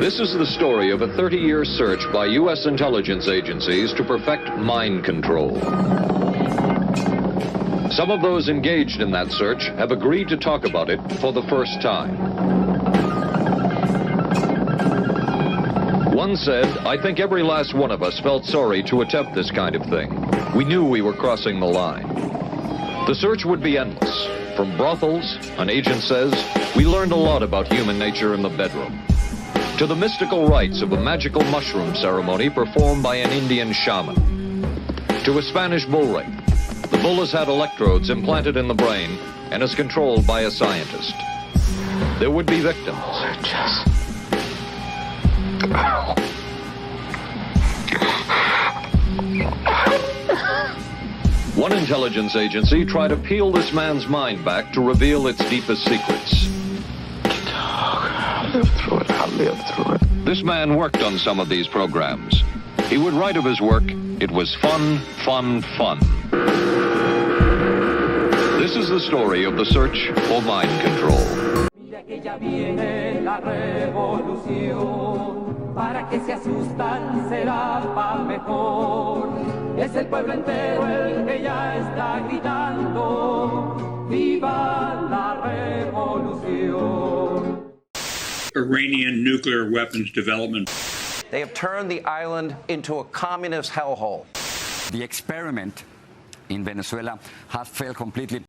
This is the story of a 30-year search by U.S. intelligence agencies to perfect mind control. Some of those engaged in that search have agreed to talk about it for the first time. One said, "I think every last one of us felt sorry to attempt this kind of thing. We knew we were crossing the line." The search would be endless. From brothels, an agent says, we learned a lot about human nature in the bedroom, to the mystical rites of a magical mushroom ceremony performed by an Indian shaman, to a Spanish bull ring. The bull has had electrodes implanted in the brain and is controlled by a scientist. There would be victims. One intelligence agency tried to peel this man's mind back to reveal its deepest secrets. I'll live through it. This man worked on some of these programs. He would write of his work, "It was fun, fun, fun." This is the story of the search for mind control. Para que se asustan será pa' mejor. Es el pueblo entero el que ya está gritando. ¡Viva la revolución! Iranian nuclear weapons development. They have turned the island into a communist hellhole. The experiment in Venezuela has failed completely.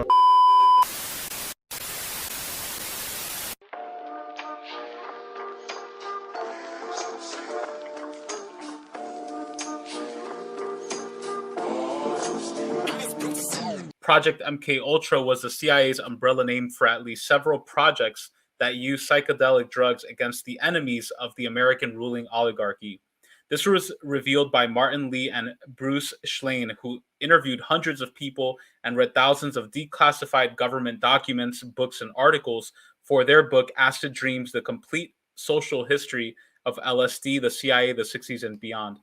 Project MKUltra was the CIA's umbrella name for at least several projects that use psychedelic drugs against the enemies of the American ruling oligarchy. This was revealed by Martin Lee and Bruce Schlein, who interviewed hundreds of people and read thousands of declassified government documents, books, and articles for their book, Acid Dreams, The Complete Social History of LSD, the CIA, the 60s, and Beyond.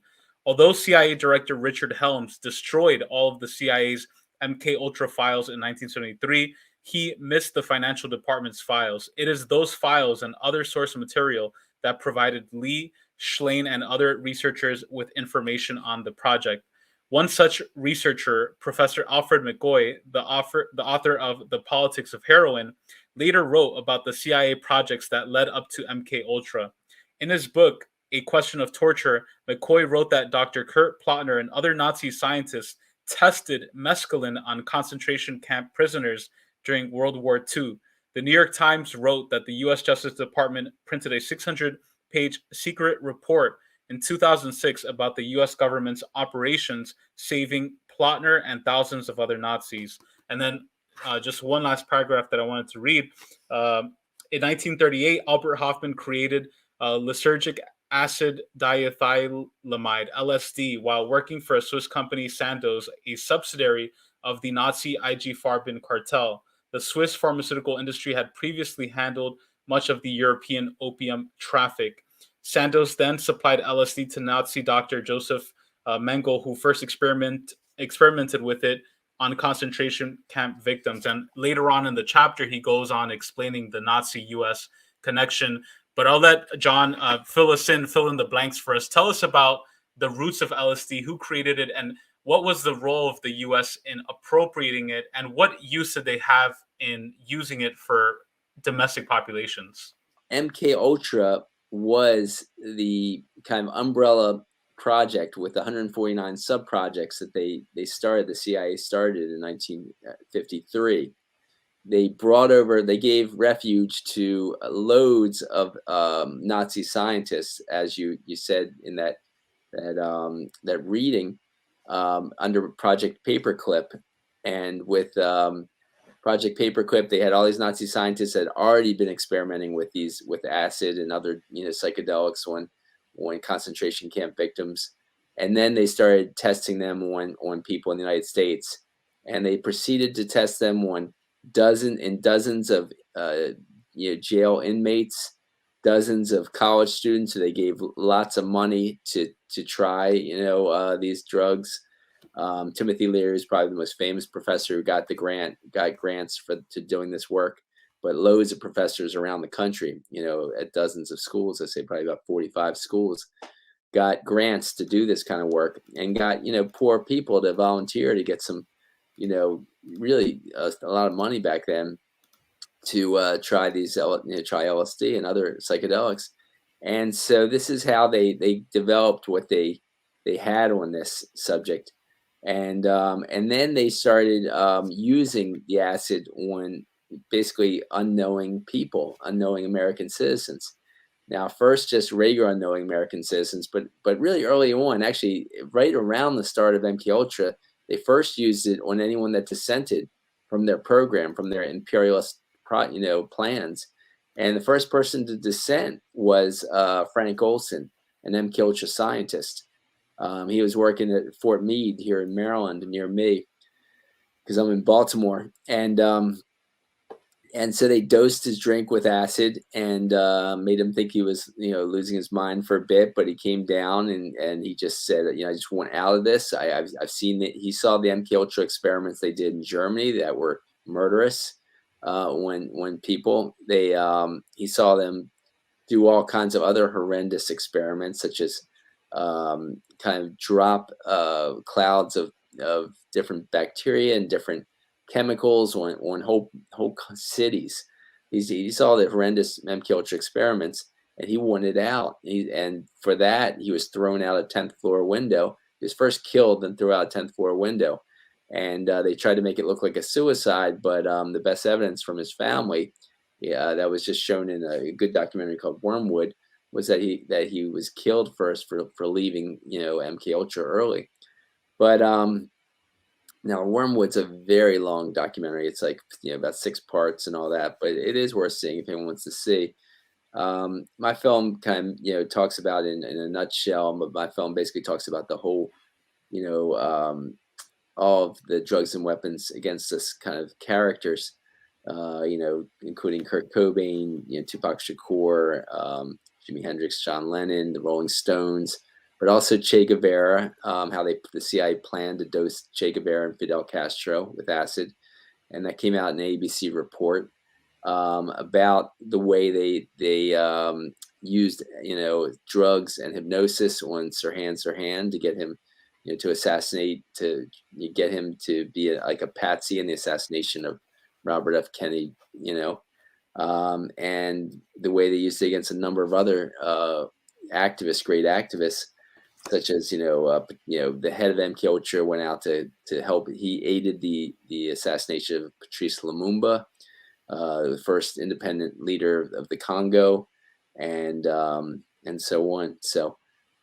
Although CIA Director Richard Helms destroyed all of the CIA's MKUltra files in 1973, he missed the financial department's files. It is those files and other source material that provided Lee, Schlein, and other researchers with information on the project. One such researcher, Professor Alfred McCoy, the author of The Politics of Heroin, later wrote about the CIA projects that led up to MKUltra. In his book, A Question of Torture, McCoy wrote that Dr. Kurt Plotner and other Nazi scientists tested mescaline on concentration camp prisoners during World War II. The New York Times wrote that the U.S. Justice Department printed a 600-page secret report in 2006 about the U.S. government's operations saving Plotner and thousands of other Nazis. And then just one last paragraph that I wanted to read. In 1938, Albert Hofmann created lysergic acid diethylamide, LSD, while working for a Swiss company, Sandoz, a subsidiary of the Nazi IG Farben cartel. The Swiss pharmaceutical industry had previously handled much of the European opium traffic. Sandoz then supplied LSD to Nazi doctor Joseph Mengele, who first experimented with it on concentration camp victims. And later on in the chapter, he goes on explaining the Nazi-US connection. But I'll let John fill in the blanks for us. Tell us about the roots of LSD, who created it, and what was the role of the U.S. in appropriating it, and what use did they have in using it for domestic populations? MKUltra was the kind of umbrella project with 149 sub-projects that the CIA started in 1953. They gave refuge to loads of Nazi scientists, as you said in that reading, under Project Paperclip. And with Project Paperclip, they had all these Nazi scientists that had already been experimenting with acid and other psychedelics on concentration camp victims, and then they started testing them on people in the United States, and they proceeded to test them on dozens of jail inmates, dozens of college students who they gave lots of money to try these drugs. Timothy Leary is probably the most famous professor who got grants to doing this work. but loads of professors around the country, at dozens of schools, I say probably about 45 schools, got grants to do this kind of work, and got, poor people to volunteer to get some, really a lot of money back then to try try LSD and other psychedelics. And so this is how they developed what they had on this subject. And then they started using the acid on basically unknowing people, unknowing American citizens. Now, first just regular unknowing American citizens, but really early on, actually right around the start of MKUltra, they first used it on anyone that dissented from their program, from their imperialist plans. And the first person to dissent was Frank Olson, an MKUltra scientist. He was working at Fort Meade here in Maryland near me, because I'm in Baltimore. And so they dosed his drink with acid and made him think he was, losing his mind for a bit. But he came down and he just said, I just want out of this. I've seen that. He saw the MKUltra experiments they did in Germany that were murderous. When people he saw them do all kinds of other horrendous experiments, such as kind of drop clouds of different bacteria and different chemicals on whole cities. He saw the horrendous MKUltra experiments, and he wanted out. And for that, he was thrown out a 10th floor window. He was first killed, then threw out a 10th floor window. And they tried to make it look like a suicide, but the best evidence from his family, that was just shown in a good documentary called Wormwood, was that he was killed first for leaving MKUltra early. But now Wormwood's a very long documentary. It's like about 6 parts and all that, but it is worth seeing if anyone wants to see. My film kind of talks about in a nutshell, but my film basically talks about the whole all of the drugs and weapons against us kind of characters, including Kurt Cobain, Tupac Shakur, Jimi Hendrix, John Lennon, the Rolling Stones, but also Che Guevara, how the CIA planned to dose Che Guevara and Fidel Castro with acid. And that came out in an ABC report about the way they used, drugs and hypnosis on Sirhan to get him to assassinate, to get him to be like a patsy in the assassination of Robert F. Kennedy, and the way they used it against a number of other activists, great activists, such as, the head of MKUltra went out to help. He aided the assassination of Patrice Lumumba, the first independent leader of the Congo, and so on.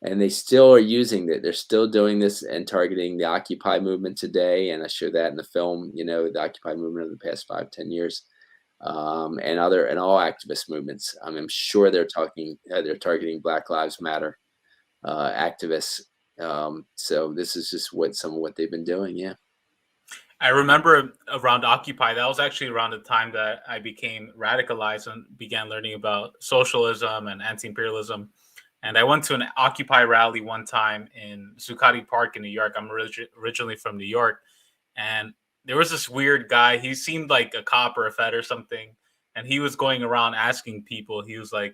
And they still are using it. They're still doing this and targeting the Occupy movement today. And I show that in the film, the Occupy movement of the past 5-10 years, and all activist movements. I'm sure they're targeting Black Lives Matter activists. So this is just some of what they've been doing. Yeah. I remember around Occupy, that was actually around the time that I became radicalized and began learning about socialism and anti-imperialism. And I went to an Occupy rally one time in Zuccotti Park in New York. I'm originally from New York. And there was this weird guy. He seemed like a cop or a Fed or something. And he was going around asking people. He was like,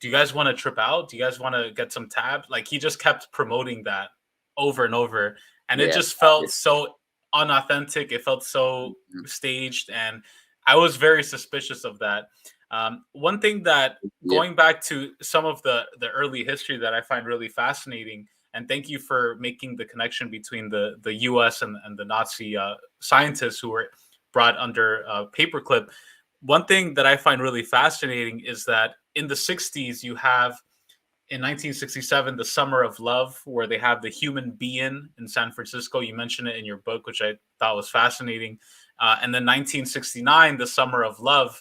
do you guys want to trip out? Do you guys want to get some tabs? Like, he just kept promoting that over and over. And it just felt so unauthentic. It felt so staged. And I was very suspicious of that. One thing that, going back to some of the early history that I find really fascinating, and thank you for making the connection between the U.S. and the Nazi scientists who were brought under paperclip. One thing that I find really fascinating is that in the 60s, you have, in 1967, the Summer of Love, where they have the Human Being in San Francisco. You mentioned it in your book, which I thought was fascinating. And then 1969, the Summer of Love.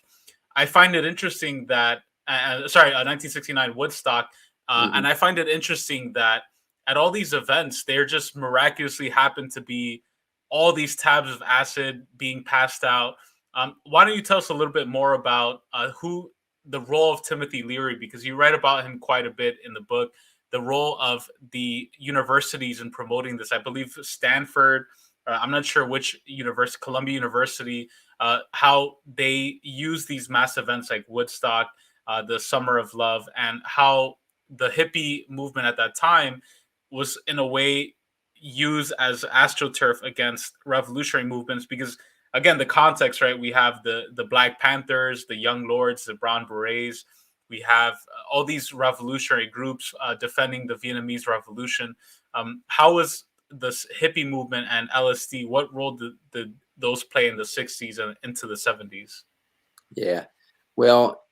I find it interesting that, 1969 Woodstock, and I find it interesting that at all these events, there just miraculously happen to be all these tabs of acid being passed out. Why don't you tell us a little bit more about the role of Timothy Leary, because you write about him quite a bit in the book, the role of the universities in promoting this. I believe Stanford, I'm not sure which university, Columbia University, how they use these mass events like Woodstock, the Summer of Love, and how the hippie movement at that time was in a way used as astroturf against revolutionary movements. Because again, the context, right? We have the Black Panthers, the Young Lords, the Brown Berets. We have all these revolutionary groups defending the Vietnamese Revolution. How was this hippie movement and LSD? What role did those play in the 60s and into the 70s? Yeah, well,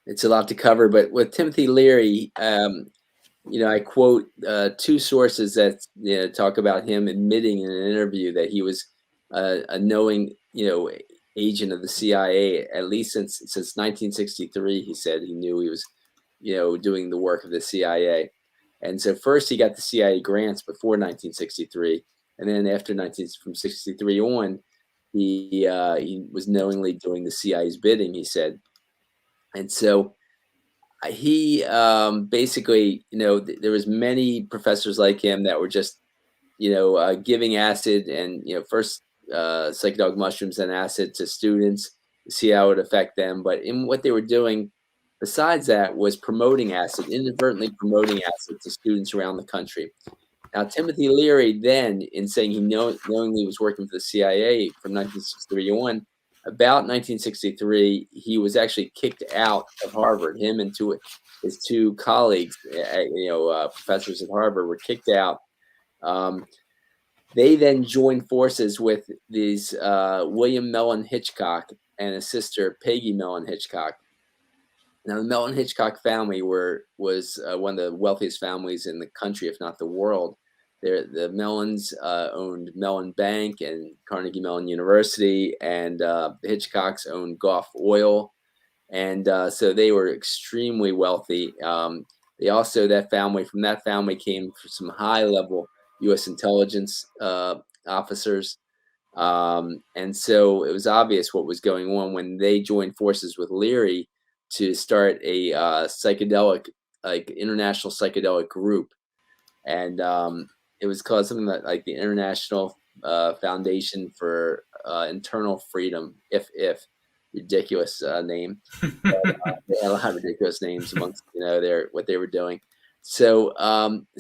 it's a lot to cover, but with Timothy Leary, I quote two sources that talk about him admitting in an interview that he was a knowing, agent of the CIA at least since 1963. He said he knew he was, doing the work of the CIA, and so first he got the CIA grants before 1963, and then from 63 on, he was knowingly doing the CIA's bidding. He said, and so he basically, there was many professors like him that were just, giving acid and, first psychedelic mushrooms and acid to students to see how it would affect them. But in what they were doing besides that was inadvertently promoting acid to students around the country. Now, Timothy Leary then, in saying he knowingly was working for the CIA from 1963 on, about 1963, he was actually kicked out of Harvard. Him and his two colleagues, professors at Harvard, were kicked out. They then joined forces with these William Mellon Hitchcock and his sister Peggy Mellon Hitchcock. Now, the Mellon Hitchcock family was one of the wealthiest families in the country, if not the world. The Mellons owned Mellon Bank and Carnegie Mellon University, and the Hitchcocks owned Gulf Oil, and so they were extremely wealthy. They also, from that family came some high-level U.S. intelligence officers, and so it was obvious what was going on when they joined forces with Leary to start a international psychedelic group, and it was called something like the International Foundation for Internal Freedom. If ridiculous name, but, they had a lot of ridiculous names amongst what they were doing. So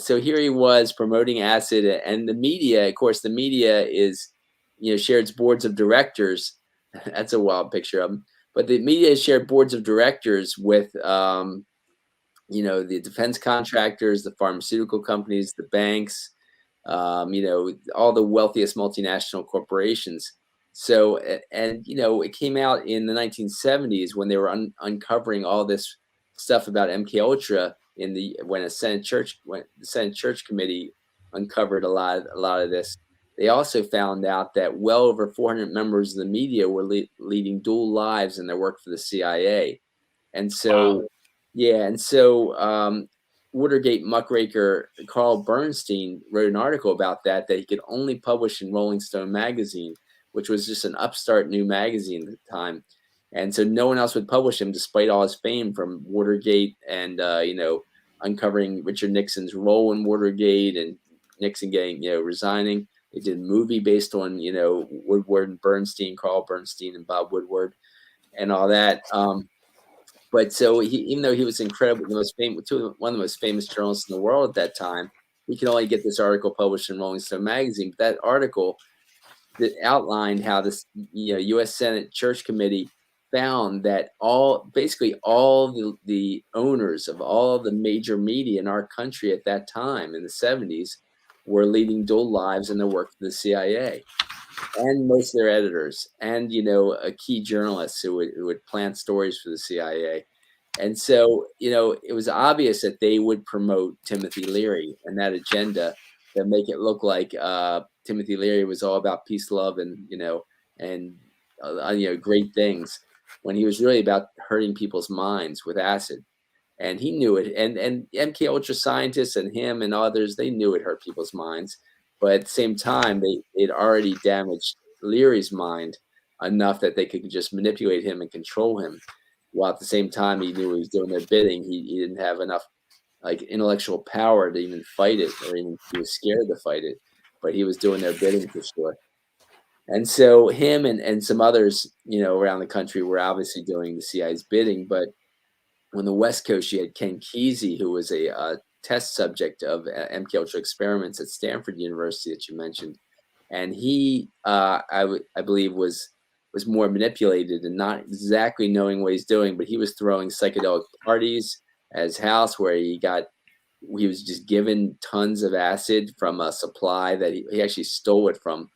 here he was promoting acid, and the media, of course, is shares boards of directors. That's a wild picture of him. But the media shared boards of directors with the defense contractors, the pharmaceutical companies, the banks, all the wealthiest multinational corporations. So, and it came out in the 1970s when they were uncovering all this stuff about MK Ultra when the Senate Church Committee uncovered a lot of this. They also found out that well over 400 members of the media were leading dual lives in their work for the CIA, and so. Wow. Yeah, and so Watergate muckraker Carl Bernstein wrote an article about that he could only publish in Rolling Stone magazine, which was just an upstart new magazine at the time. And so no one else would publish him despite all his fame from Watergate and, uncovering Richard Nixon's role in Watergate and Nixon getting, resigning. They did a movie based on, Woodward and Bernstein, Carl Bernstein and Bob Woodward and all that. But so even though he was incredible, one of the most famous journalists in the world at that time, he could only get this article published in Rolling Stone magazine. But that article that outlined how this U.S. Senate Church Committee found that basically all the owners of all the major media in our country at that time in the 70s were leading dual lives in their work for the CIA, and most of their editors, and key journalists who would plant stories for the CIA. And so it was obvious that they would promote Timothy Leary and that agenda to make it look like Timothy Leary was all about peace, love, and great things, when he was really about hurting people's minds with acid. And he knew it, and MK Ultra scientists and him and others, they knew it hurt people's minds. But at the same time, they'd already damaged Leary's mind enough that they could just manipulate him and control him. While at the same time, he knew he was doing their bidding. He didn't have enough intellectual power to even fight it, or even he was scared to fight it. But he was doing their bidding for sure. And so him and some others, around the country were obviously doing the CIA's bidding. But on the West Coast, you had Ken Kesey, who was a test subject of MK Ultra experiments at Stanford University that you mentioned, and he, I believe, was more manipulated and not exactly knowing what he's doing, but he was throwing psychedelic parties at his house where he was just given tons of acid from a supply that he actually stole it from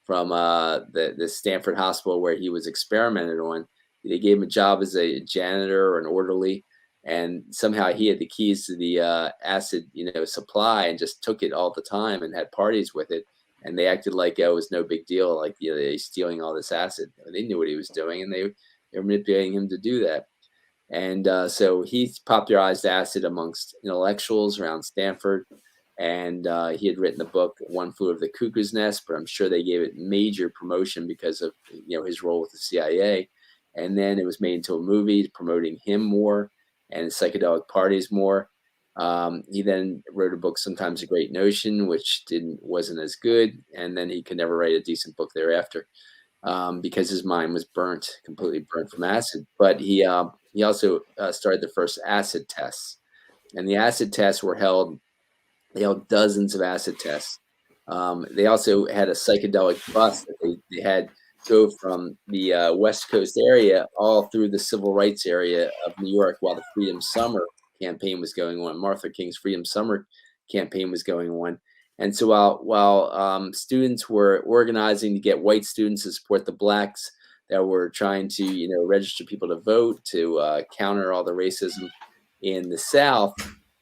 the Stanford hospital where he was experimented on. They gave him a job as a janitor or an orderly, and somehow he had the keys to the acid, supply, and just took it all the time and had parties with it. And they acted like it was no big deal, like they stealing all this acid. They knew what he was doing, and they were manipulating him to do that. And so he popularized acid amongst intellectuals around Stanford. And he had written the book One Flew Over the Cuckoo's Nest, but I'm sure they gave it major promotion because of his role with the CIA. And then it was made into a movie promoting him more and psychedelic parties more. He then wrote a book, Sometimes a Great Notion, which wasn't as good, and then he could never write a decent book thereafter because his mind was completely burnt from acid. But he also started the first acid tests, and the acid tests were held. They held dozens of acid tests. They also had a psychedelic bus that they had go from the West Coast area all through the civil rights area of New York while the Freedom Summer campaign was going on. Martha King's Freedom Summer campaign was going on. And so while students were organizing to get white students to support the blacks that were trying to, register people to vote to counter all the racism in the South,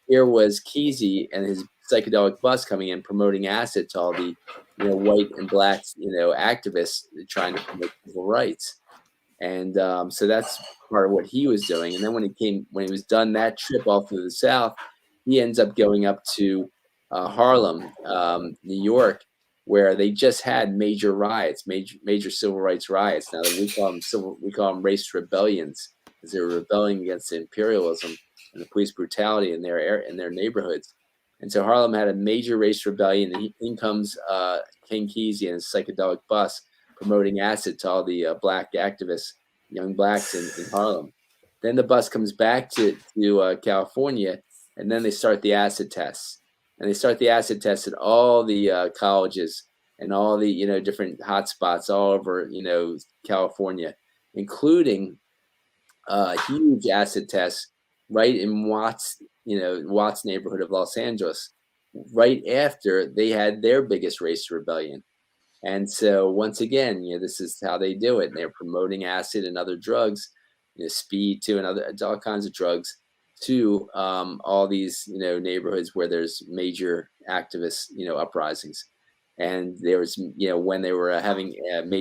here was Kesey and his psychedelic bus coming in promoting acid to all the white and black activists trying to promote civil rights. And so that's part of what he was doing. And then when he was done that trip all through the South, he ends up going up to Harlem, New York, where they just had major riots, major civil rights riots. Now we call them race rebellions, because they were rebelling against the imperialism and the police brutality in their neighborhoods. And so Harlem had a major race rebellion, and in comes Ken Kesey and his psychedelic bus promoting acid to all the black activists, young blacks in Harlem. Then the bus comes back to California, and then they start the acid tests. And they start the acid tests at all the colleges and all the different hotspots all over California, including huge acid tests right in Watts neighborhood of Los Angeles, right after they had their biggest race rebellion. And so once again, this is how they do it. And they're promoting acid and other drugs, speed too, and all kinds of drugs to all these neighborhoods where there's major activist uprisings. And there was when they were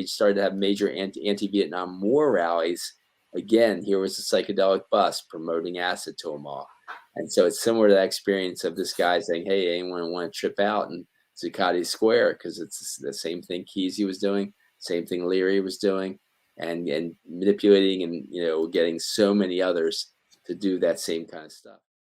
started to have major anti-Vietnam War rallies. Again, here was a psychedelic bus promoting acid to them all. And so it's similar to that experience of this guy saying, hey, anyone want to trip out in Zuccotti Square? Because it's the same thing Kesey was doing, same thing Leary was doing, and manipulating and getting so many others to do that same kind of stuff.